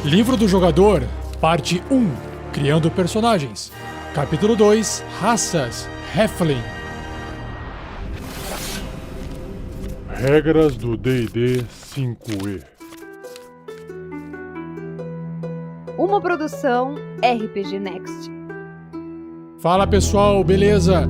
Livro do Jogador, Parte 1, Criando Personagens. Capítulo 2, Raças, Halfling. Regras do D&D 5e. Uma produção RPG Next. Fala pessoal, beleza?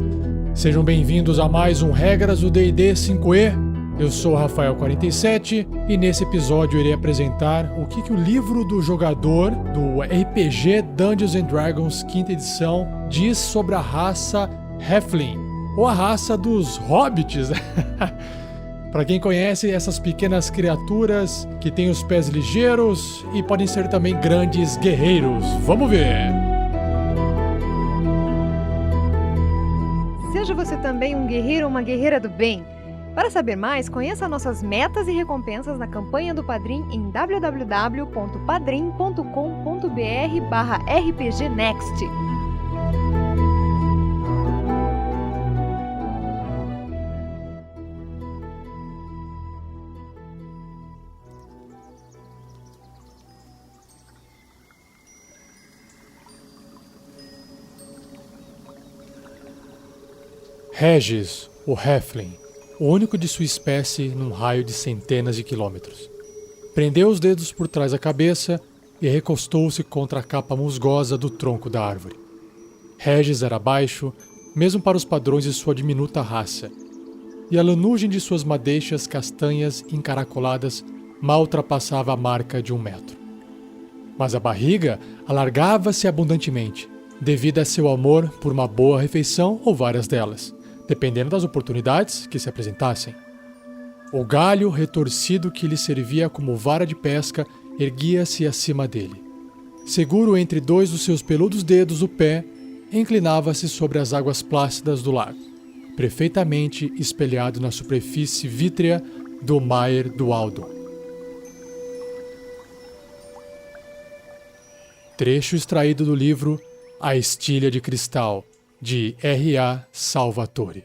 Sejam bem-vindos a mais um Regras do D&D 5e. Eu sou o Rafael47 e nesse episódio eu irei apresentar o que o livro do jogador do RPG Dungeons & Dragons 5ª edição diz sobre a raça Halfling, ou a raça dos hobbits. Para quem conhece, essas pequenas criaturas que têm os pés ligeiros e podem ser também grandes guerreiros. Vamos ver! Seja você também um guerreiro ou uma guerreira do bem. Para saber mais, conheça nossas metas e recompensas na campanha do Padrim em www.padrim.com.br/rpgnext. Regis, o Halfling, o único de sua espécie num raio de centenas de quilômetros. Prendeu os dedos por trás da cabeça e recostou-se contra a capa musgosa do tronco da árvore. Regis era baixo, mesmo para os padrões de sua diminuta raça, e a lanugem de suas madeixas castanhas encaracoladas mal ultrapassava a marca de 1 metro. Mas a barriga alargava-se abundantemente, devido a seu amor por uma boa refeição ou várias delas, dependendo das oportunidades que se apresentassem. O galho retorcido que lhe servia como vara de pesca erguia-se acima dele. Seguro entre 2 dos seus peludos dedos do pé, inclinava-se sobre as águas plácidas do lago, perfeitamente espelhado na superfície vítrea do Maer do Aldo. Trecho extraído do livro A Estilha de Cristal, de R.A. Salvatore.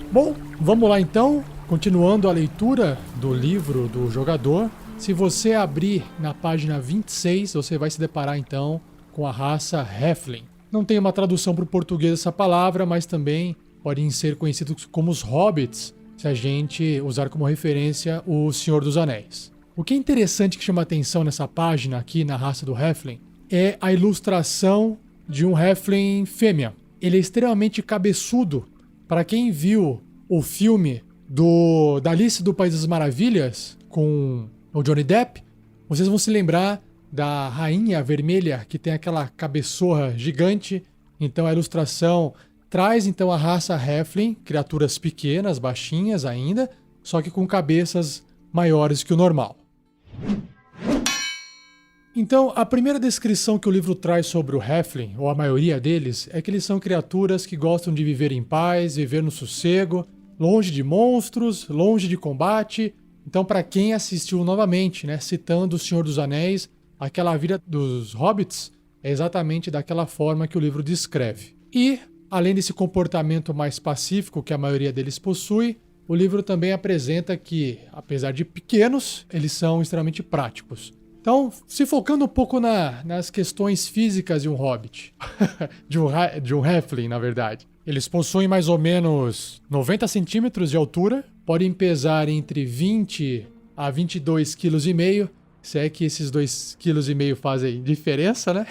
Bom, vamos lá então, continuando a leitura do livro do jogador. Se você abrir na página 26, você vai se deparar então com a raça Halfling. Não tem uma tradução para o português dessa palavra, mas também podem ser conhecidos como os hobbits, se a gente usar como referência o Senhor dos Anéis. O que é interessante que chama atenção nessa página aqui na raça do Halfling é a ilustração de um Halfling fêmea. Ele é extremamente cabeçudo. Para quem viu o filme da Alice do País das Maravilhas com o Johnny Depp, vocês vão se lembrar da rainha vermelha, que tem aquela cabeçorra gigante. Então a ilustração traz então a raça Halfling, criaturas pequenas, baixinhas ainda, só que com cabeças maiores que o normal. Então a primeira descrição que o livro traz sobre o Halfling, ou a maioria deles, é que eles são criaturas que gostam de viver em paz, viver no sossego, longe de monstros, longe de combate. Então para quem assistiu novamente, citando O Senhor dos Anéis, aquela vida dos hobbits é exatamente daquela forma que o livro descreve. E, além desse comportamento mais pacífico que a maioria deles possui, o livro também apresenta que, apesar de pequenos, eles são extremamente práticos. Então, se focando um pouco nas questões físicas de um hobbit, de um halfling, na verdade. Eles possuem mais ou menos 90 centímetros de altura, podem pesar entre 20 a 22,5 kg, se é que esses 2,5 kg fazem diferença, né?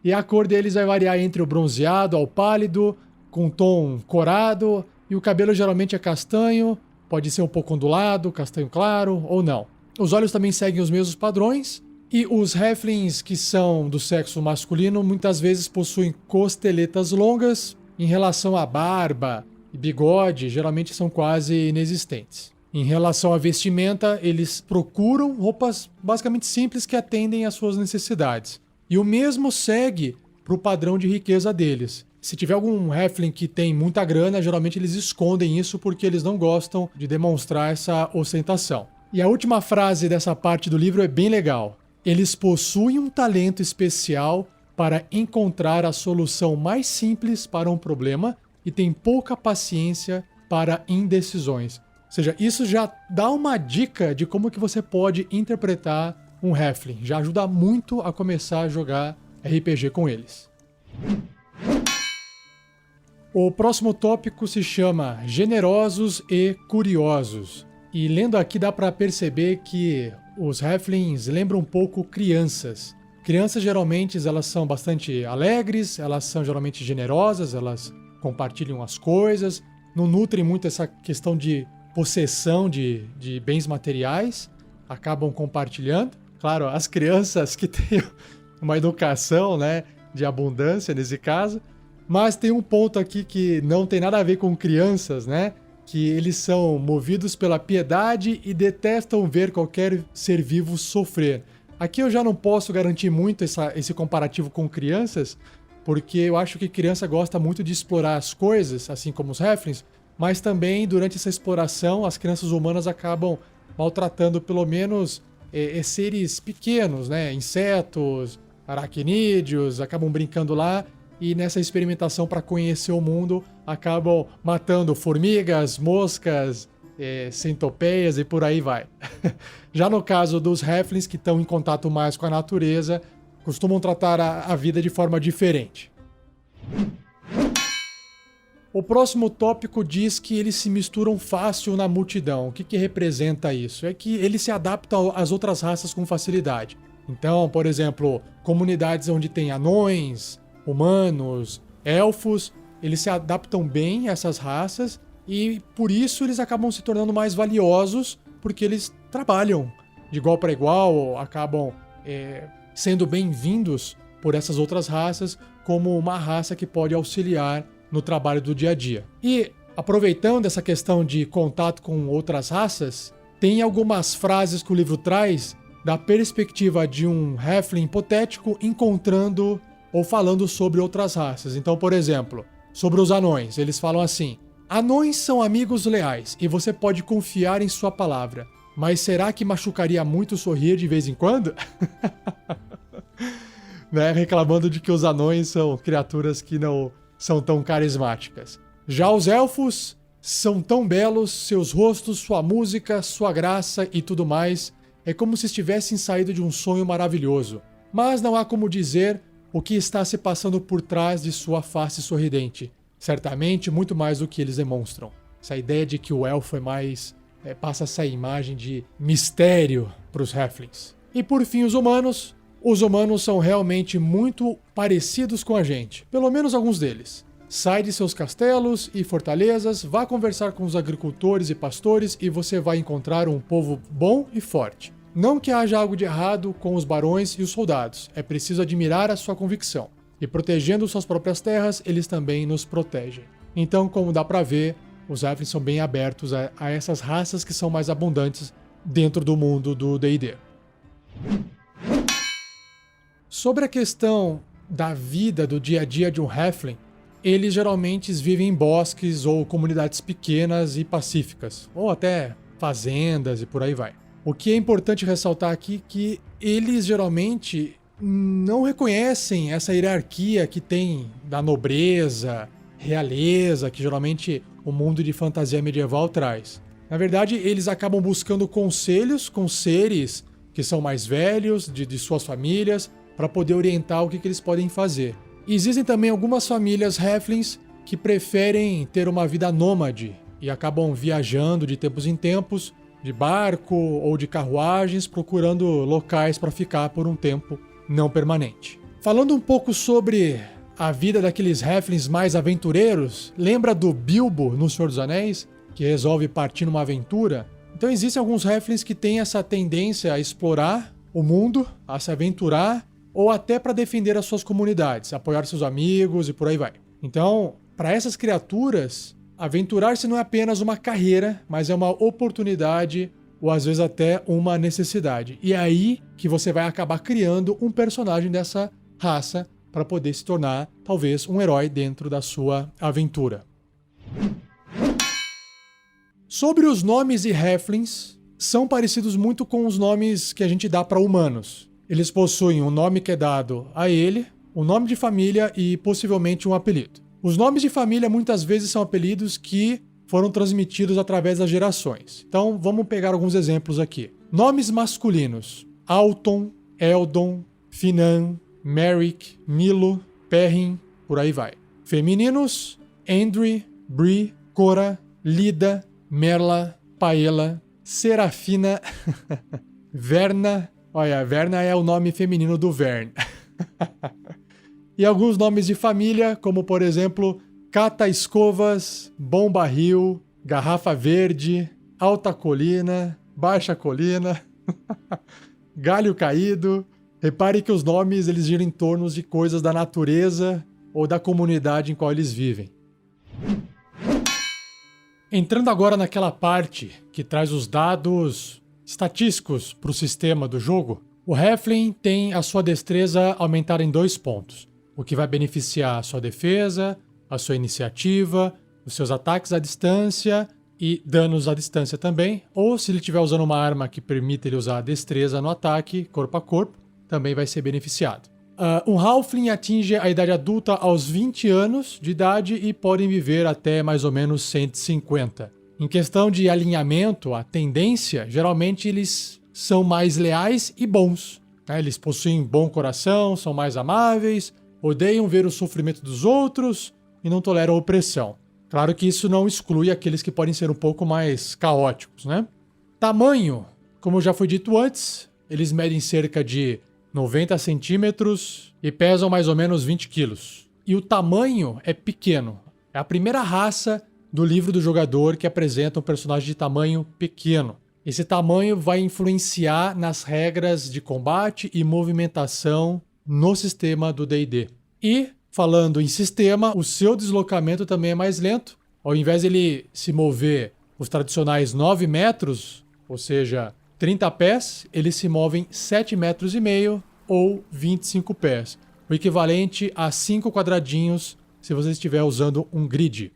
E a cor deles vai variar entre o bronzeado ao pálido, com tom corado, e o cabelo geralmente é castanho, pode ser um pouco ondulado, castanho claro ou não. Os olhos também seguem os mesmos padrões, e os halflings que são do sexo masculino muitas vezes possuem costeletas longas, em relação à barba e bigode, geralmente são quase inexistentes. Em relação à vestimenta, eles procuram roupas basicamente simples que atendem às suas necessidades. E o mesmo segue para o padrão de riqueza deles. Se tiver algum halfling que tem muita grana, geralmente eles escondem isso porque eles não gostam de demonstrar essa ostentação. E a última frase dessa parte do livro é bem legal. Eles possuem um talento especial para encontrar a solução mais simples para um problema e têm pouca paciência para indecisões. Ou seja, isso já dá uma dica de como que você pode interpretar um Halfling. Já ajuda muito a começar a jogar RPG com eles. O próximo tópico se chama Generosos e Curiosos. E lendo aqui dá para perceber que os Halflings lembram um pouco crianças. Crianças geralmente elas são bastante alegres, elas são geralmente generosas, elas compartilham as coisas, não nutrem muito essa questão de possessão de bens materiais, acabam compartilhando. Claro, as crianças que têm uma educação, né, de abundância nesse caso, mas tem um ponto aqui que não tem nada a ver com crianças, né? Que eles são movidos pela piedade e detestam ver qualquer ser vivo sofrer. Aqui eu já não posso garantir muito esse comparativo com crianças, porque eu acho que criança gosta muito de explorar as coisas, assim como os Halflings, mas também durante essa exploração as crianças humanas acabam maltratando pelo menos seres pequenos, né? Insetos, aracnídeos, acabam brincando lá. E nessa experimentação para conhecer o mundo, acabam matando formigas, moscas, centopeias e por aí vai. Já no caso dos Halflings, que estão em contato mais com a natureza, costumam tratar a vida de forma diferente. O próximo tópico diz que eles se misturam fácil na multidão. O que representa isso? É que eles se adaptam às outras raças com facilidade. Então, por exemplo, comunidades onde tem anões, humanos, elfos, eles se adaptam bem a essas raças e por isso eles acabam se tornando mais valiosos porque eles trabalham de igual para igual, acabam sendo bem-vindos por essas outras raças como uma raça que pode auxiliar no trabalho do dia a dia. E aproveitando essa questão de contato com outras raças, tem algumas frases que o livro traz da perspectiva de um Halfling hipotético encontrando ou falando sobre outras raças. Então, por exemplo, sobre os anões, eles falam assim: anões são amigos leais e você pode confiar em sua palavra, mas será que machucaria muito sorrir de vez em quando? Né? Reclamando de que os anões são criaturas que não são tão carismáticas. Já os elfos são tão belos, seus rostos, sua música, sua graça e tudo mais, é como se estivessem saído de um sonho maravilhoso. Mas não há como dizer o que está se passando por trás de sua face sorridente. Certamente, muito mais do que eles demonstram. Essa ideia de que o elfo é mais... passa essa imagem de mistério para os Halflings. E por fim, os humanos. Os humanos são realmente muito parecidos com a gente. Pelo menos alguns deles. Sai de seus castelos e fortalezas, vá conversar com os agricultores e pastores e você vai encontrar um povo bom e forte. Não que haja algo de errado com os barões e os soldados, é preciso admirar a sua convicção. E protegendo suas próprias terras, eles também nos protegem. Então, como dá pra ver, os Halflings são bem abertos a essas raças que são mais abundantes dentro do mundo do D&D. Sobre a questão da vida, do dia a dia de um Halfling, eles geralmente vivem em bosques ou comunidades pequenas e pacíficas, ou até fazendas e por aí vai. O que é importante ressaltar aqui é que eles geralmente não reconhecem essa hierarquia que tem da nobreza, realeza, que geralmente o mundo de fantasia medieval traz. Na verdade, eles acabam buscando conselhos com seres que são mais velhos, de suas famílias, para poder orientar o que eles podem fazer. E existem também algumas famílias Halflings que preferem ter uma vida nômade e acabam viajando de tempos em tempos, de barco ou de carruagens, procurando locais para ficar por um tempo não permanente. Falando um pouco sobre a vida daqueles Halflings mais aventureiros, lembra do Bilbo no Senhor dos Anéis, que resolve partir numa aventura? Então existem alguns Halflings que têm essa tendência a explorar o mundo, a se aventurar, ou até para defender as suas comunidades, apoiar seus amigos e por aí vai. Então, para essas criaturas, aventurar-se não é apenas uma carreira, mas é uma oportunidade ou às vezes até uma necessidade. E é aí que você vai acabar criando um personagem dessa raça para poder se tornar, talvez, um herói dentro da sua aventura. Sobre os nomes e Halflings, são parecidos muito com os nomes que a gente dá para humanos. eles possuem um nome que é dado a ele, um nome de família e possivelmente um apelido. Os nomes de família muitas vezes são apelidos que foram transmitidos através das gerações. Então vamos pegar alguns exemplos aqui. Nomes masculinos: Alton, Eldon, Finan, Merrick, Milo, Perrin, por aí vai. Femininos: Andri, Bri, Cora, Lida, Merla, Paela, Serafina, Verna. Olha, Verna é o nome feminino do Vern. E alguns nomes de família, como por exemplo, Cata Escovas, Bom Barril, Garrafa Verde, Alta Colina, Baixa Colina, Galho Caído. Repare que os nomes eles giram em torno de coisas da natureza ou da comunidade em qual eles vivem. Entrando agora naquela parte que traz os dados estatísticos para o sistema do jogo, o Halfling tem a sua destreza aumentar em 2 pontos, o que vai beneficiar a sua defesa, a sua iniciativa, os seus ataques à distância e danos à distância também, ou se ele estiver usando uma arma que permita ele usar a destreza no ataque, corpo a corpo, também vai ser beneficiado. Um Halfling atinge a idade adulta aos 20 anos de idade e podem viver até mais ou menos 150. Em questão de alinhamento, a tendência, geralmente eles são mais leais e bons. Eles possuem bom coração, são mais amáveis, odeiam ver o sofrimento dos outros e não toleram opressão. Claro que isso não exclui aqueles que podem ser um pouco mais caóticos, né? Tamanho, como já foi dito antes, eles medem cerca de 90 centímetros e pesam mais ou menos 20 quilos. E o tamanho é pequeno. É a primeira raça do livro do jogador que apresenta um personagem de tamanho pequeno. Esse tamanho vai influenciar nas regras de combate e movimentação no sistema do D&D. E, falando em sistema, o seu deslocamento também é mais lento. Ao invés de ele se mover os tradicionais 9 metros, ou seja, 30 pés, eles se movem 7,5 metros ou 25 pés. O equivalente a 5 quadradinhos se você estiver usando um grid.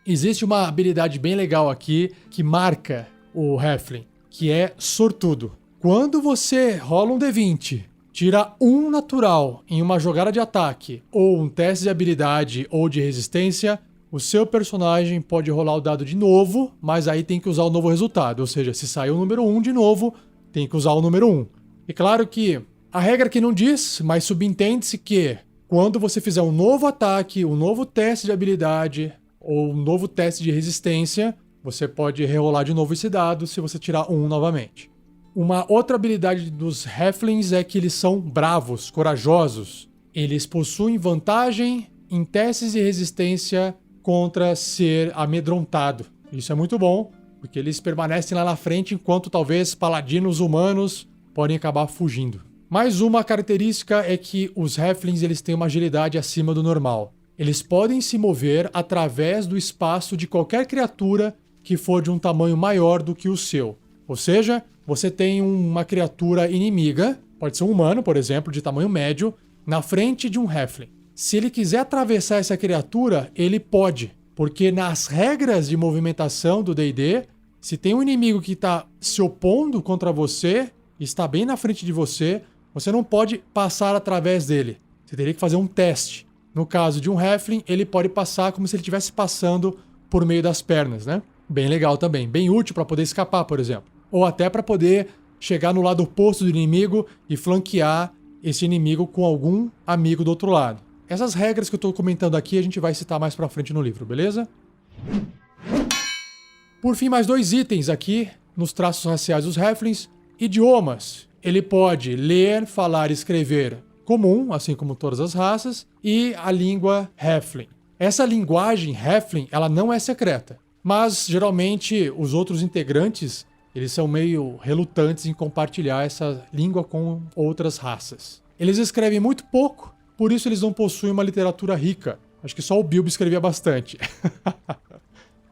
Existe uma habilidade bem legal aqui que marca o Halfling, que é sortudo. Quando você rola um D20, tira um natural em uma jogada de ataque, ou um teste de habilidade ou de resistência, o seu personagem pode rolar o dado de novo, mas aí tem que usar o novo resultado. Ou seja, se saiu o número 1 de novo, tem que usar o número 1. E claro que a regra aqui não diz, mas subentende-se que quando você fizer um novo ataque, um novo teste de habilidade ou um novo teste de resistência, você pode rerolar de novo esse dado se você tirar 1 novamente. Uma outra habilidade dos Halflings é que eles são bravos, corajosos. Eles possuem vantagem em testes de resistência contra ser amedrontado. Isso é muito bom, porque eles permanecem lá na frente enquanto talvez paladinos humanos podem acabar fugindo. Mais uma característica é que os Halflings eles têm uma agilidade acima do normal. Eles podem se mover através do espaço de qualquer criatura que for de um tamanho maior do que o seu. Ou seja, você tem uma criatura inimiga, pode ser um humano, por exemplo, de tamanho médio, na frente de um Halfling. Se ele quiser atravessar essa criatura, ele pode, porque nas regras de movimentação do D&D, se tem um inimigo que está se opondo contra você, está bem na frente de você, você não pode passar através dele. Você teria que fazer um teste. No caso de um Halfling, ele pode passar como se ele estivesse passando por meio das pernas, né? Bem legal também, bem útil para poder escapar, por exemplo. Ou até para poder chegar no lado oposto do inimigo e flanquear esse inimigo com algum amigo do outro lado. Essas regras que eu estou comentando aqui a gente vai citar mais para frente no livro, beleza? Por fim, mais 2 itens aqui nos traços raciais dos Halflings. Idiomas. Ele pode ler, falar e escrever comum, assim como todas as raças, e a língua Halfling. Essa linguagem Halfling, ela não é secreta, mas geralmente os outros integrantes, eles são meio relutantes em compartilhar essa língua com outras raças. Eles escrevem muito pouco, por isso eles não possuem uma literatura rica. Acho que só o Bilbo escrevia bastante.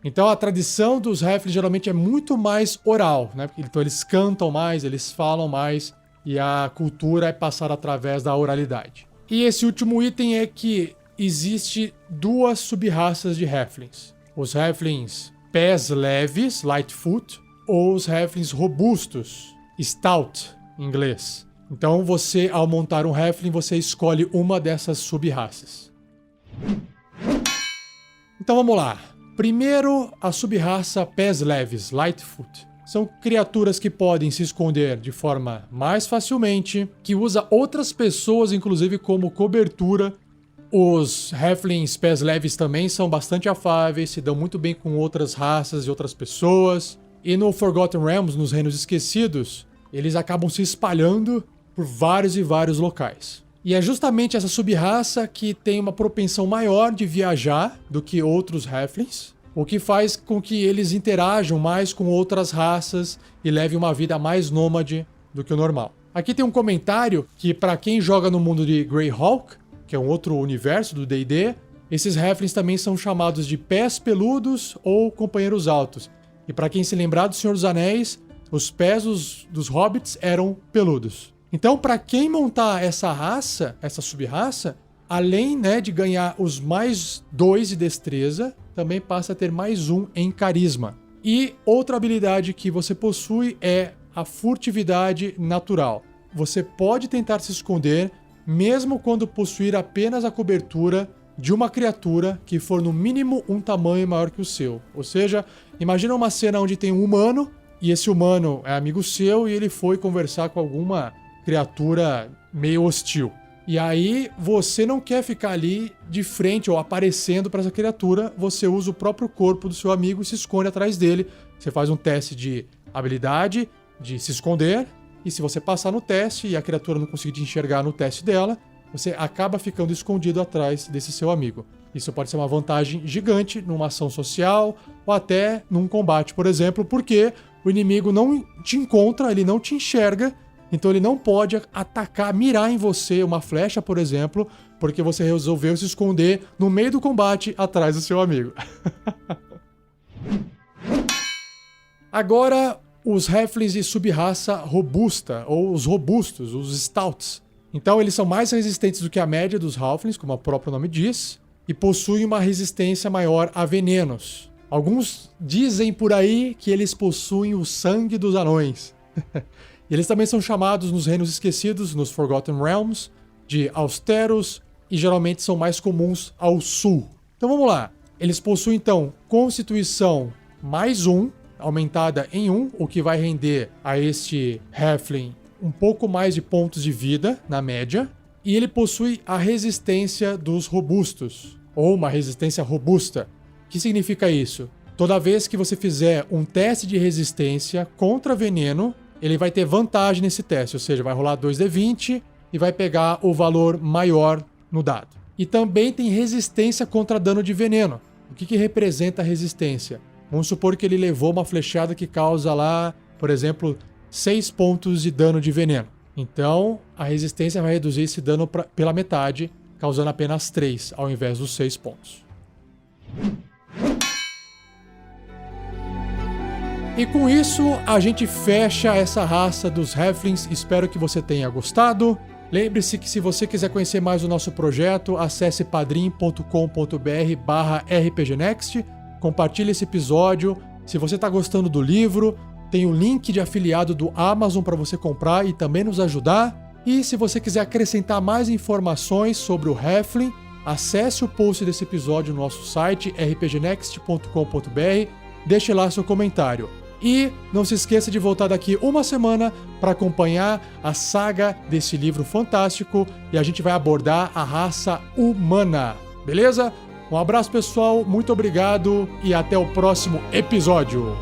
Então a tradição dos Halflings geralmente é muito mais oral, né? Então eles cantam mais, eles falam mais e a cultura é passada através da oralidade. E esse último item é que existe 2 sub-raças de Halflings. Os Halflings pés leves, Lightfoot, ou os Halflings robustos. Stout, em inglês. Então você, ao montar um Halfling, você escolhe uma dessas sub-raças. Então vamos lá. Primeiro, a sub-raça Pés Leves, Lightfoot. São criaturas que podem se esconder de forma mais facilmente, que usa outras pessoas, inclusive, como cobertura. Os Halflings Pés Leves também são bastante afáveis, se dão muito bem com outras raças e outras pessoas. E no Forgotten Realms, nos Reinos Esquecidos, eles acabam se espalhando por vários e vários locais. E é justamente essa sub-raça que tem uma propensão maior de viajar do que outros Halflings, o que faz com que eles interajam mais com outras raças e levem uma vida mais nômade do que o normal. Aqui tem um comentário que, para quem joga no mundo de Greyhawk, que é um outro universo do D&D, esses Halflings também são chamados de pés peludos ou companheiros altos. E para quem se lembrar do Senhor dos Anéis, os pés dos hobbits eram peludos. Então, para quem montar essa raça, essa sub-raça, além, né, de ganhar os mais 2 de destreza, também passa a ter mais 1 em carisma. E outra habilidade que você possui é a furtividade natural. Você pode tentar se esconder, mesmo quando possuir apenas a cobertura de uma criatura que for no mínimo um tamanho maior que o seu. Ou seja, imagina uma cena onde tem um humano, e esse humano é amigo seu, e ele foi conversar com alguma criatura meio hostil. E aí você não quer ficar ali de frente ou aparecendo para essa criatura, você usa o próprio corpo do seu amigo e se esconde atrás dele. Você faz um teste de habilidade, de se esconder, e se você passar no teste e a criatura não conseguir te enxergar no teste dela, você acaba ficando escondido atrás desse seu amigo. Isso pode ser uma vantagem gigante numa ação social ou até num combate, por exemplo, porque o inimigo não te encontra, ele não te enxerga, então ele não pode atacar, mirar em você uma flecha, por exemplo, porque você resolveu se esconder no meio do combate atrás do seu amigo. Agora, os Halflings de sub-raça robusta, ou os robustos, os Stouts. Então eles são mais resistentes do que a média dos Halflings, como o próprio nome diz, e possuem uma resistência maior a venenos. Alguns dizem por aí que eles possuem o sangue dos anões. Eles também são chamados nos Reinos Esquecidos, nos Forgotten Realms, de austeros e geralmente são mais comuns ao sul. Então vamos lá. Eles possuem então Constituição mais 1, aumentada em 1, o que vai render a este Halfling um pouco mais de pontos de vida, na média. E ele possui a resistência dos robustos, ou uma resistência robusta. O que significa isso? Toda vez que você fizer um teste de resistência contra veneno, ele vai ter vantagem nesse teste, ou seja, vai rolar 2d20 e vai pegar o valor maior no dado. E também tem resistência contra dano de veneno. O que representa a resistência? Vamos supor que ele levou uma flechada que causa lá, por exemplo, 6 pontos de dano de veneno. Então, a resistência vai reduzir esse dano pela metade, causando apenas 3 ao invés dos 6 pontos. E com isso, a gente fecha essa raça dos Halflings. Espero que você tenha gostado. Lembre-se que se você quiser conhecer mais o nosso projeto, acesse padrim.com.br/rpgnext. Compartilhe esse episódio. Se você está gostando do livro, tem o link de afiliado do Amazon para você comprar e também nos ajudar. E se você quiser acrescentar mais informações sobre o Halfling, acesse o post desse episódio no nosso site rpgnext.com.br. Deixe lá seu comentário. E não se esqueça de voltar daqui uma semana para acompanhar a saga desse livro fantástico e a gente vai abordar a raça humana, beleza? Um abraço pessoal, muito obrigado e até o próximo episódio.